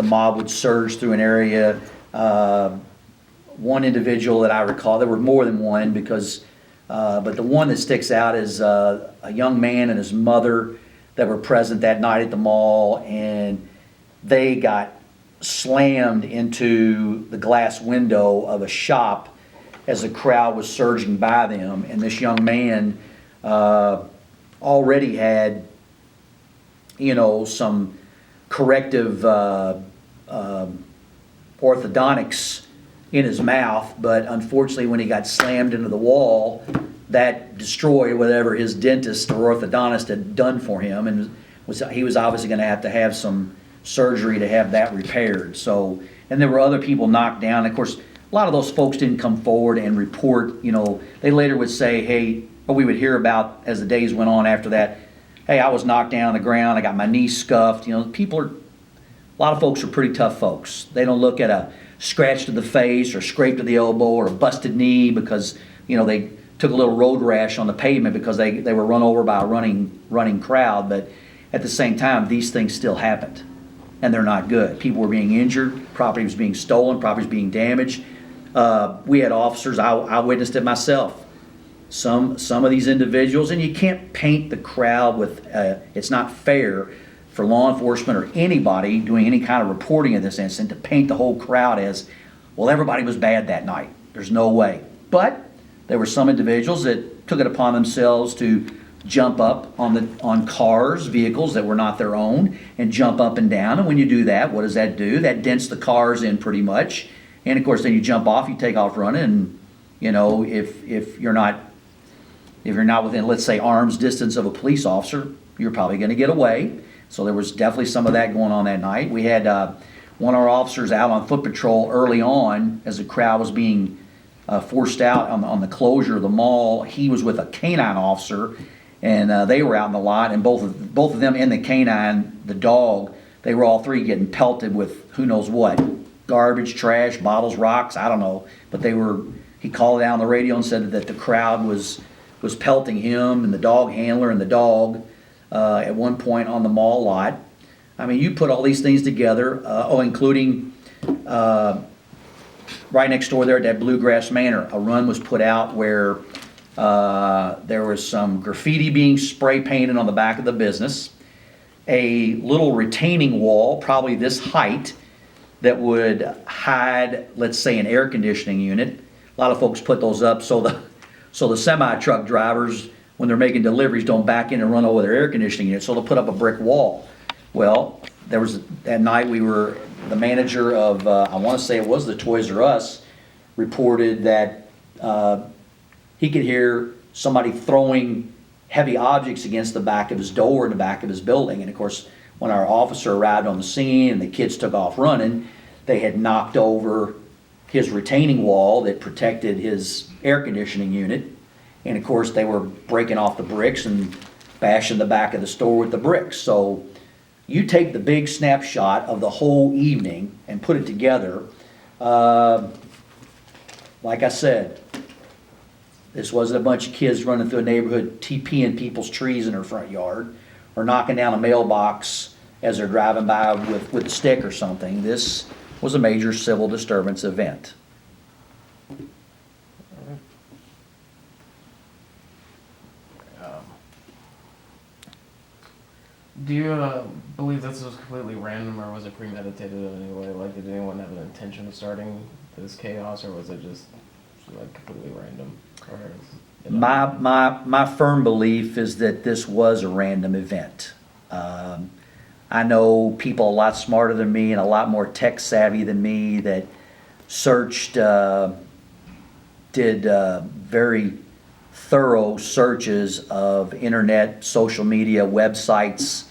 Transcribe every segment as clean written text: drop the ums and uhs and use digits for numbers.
the mob would surge through an area. One individual that I recall, there were more than one but the one that sticks out is a young man and his mother that were present that night at the mall, and they got slammed into the glass window of a shop as the crowd was surging by them. And this young man already had, some corrective orthodontics in his mouth, but unfortunately when he got slammed into the wall, that destroyed whatever his dentist or orthodontist had done for him, and he was obviously going to have some surgery to have that repaired. So, and there were other people knocked down. Of course, a lot of those folks didn't come forward and report. They later would say, hey, or we would hear about as the days went on after that, hey, I was knocked down on the ground, I got my knee scuffed. A lot of folks are pretty tough folks. They don't look at a scratch to the face or scrape to the elbow or a busted knee because, they took a little road rash on the pavement because they were run over by a running crowd. But at the same time, these things still happened, and they're not good. People were being injured, property was being stolen, property was being damaged. We had officers, I witnessed it myself. Some of these individuals, and you can't paint the crowd with, it's not fair for law enforcement or anybody doing any kind of reporting of this incident to paint the whole crowd as, well, everybody was bad that night. There's no way. But there were some individuals that took it upon themselves to jump up on cars, vehicles that were not their own, and jump up and down. And when you do that, what does that do? That dents the cars in pretty much. And of course, then you jump off, you take off running, and if you're not within, let's say, arm's distance of a police officer, you're probably going to get away. So there was definitely some of that going on that night. We had one of our officers out on foot patrol early on as the crowd was being forced out on the closure of the mall. He was with a canine officer, and they were out in the lot, and both of them and the canine, the dog, they were all three getting pelted with who knows what, garbage, trash, bottles, rocks, I don't know. But he called out on the radio and said that the crowd was pelting him and the dog handler and the dog at one point on the mall lot. I mean, you put all these things together, including right next door there at that Bluegrass Manor, a run was put out where there was some graffiti being spray painted on the back of the business, a little retaining wall, probably this height, that would hide, let's say, an air conditioning unit. A lot of folks put those up so the semi-truck drivers, when they're making deliveries, don't back in and run over their air conditioning unit, so they'll put up a brick wall. Well, that night the manager of, I want to say it was the Toys R Us, reported that he could hear somebody throwing heavy objects against the back of his door in the back of his building. And of course, when our officer arrived on the scene and the kids took off running, they had knocked over his retaining wall that protected his air conditioning unit. And of course, they were breaking off the bricks and bashing the back of the store with the bricks. So you take the big snapshot of the whole evening and put it together. Like I said, this wasn't a bunch of kids running through a neighborhood TPing people's trees in their front yard or knocking down a mailbox as they're driving by with a stick or something. This was a major civil disturbance event. Do you believe this was completely random, or was it premeditated in any way? Like, did anyone have an intention of starting this chaos, or was it just like completely random? Or My firm belief is that this was a random event. I know people a lot smarter than me and a lot more tech savvy than me that searched, did very thorough searches of internet, social media, websites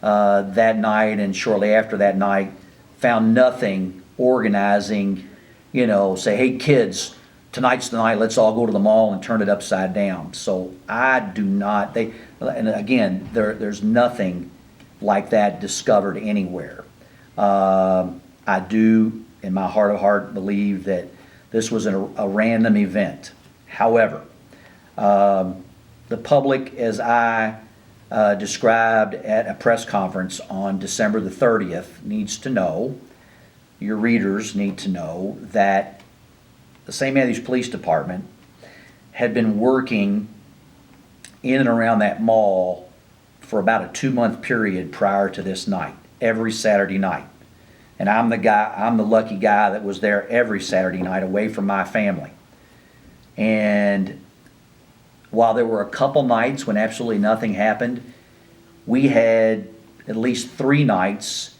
that night and shortly after that night, found nothing organizing, say, hey kids, tonight's the night, let's all go to the mall and turn it upside down. So I do not, and again, there's nothing like that discovered anywhere. I do, in my heart of heart, believe that this was a random event. However, the public, as I described at a press conference on December the 30th, needs to know your readers need to know that the St. Matthews Police Department had been working in and around that mall for about a 2-month period prior to this night, every Saturday night. And I'm the lucky guy that was there every Saturday night away from my family. And while there were a couple nights when absolutely nothing happened, we had at least 3 nights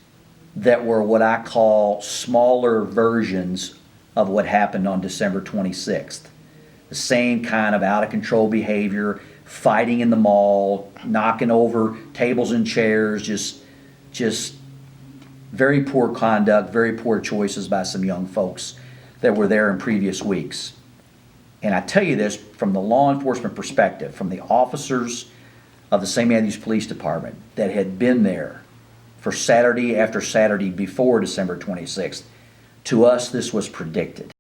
that were what I call smaller versions of what happened on December 26th. The same kind of out of control behavior, fighting in the mall, knocking over tables and chairs, just very poor conduct, very poor choices by some young folks that were there in previous weeks. And I tell you this from the law enforcement perspective, from the officers of the St. Matthews Police Department that had been there for Saturday after Saturday before December 26th. To us, this was predicted.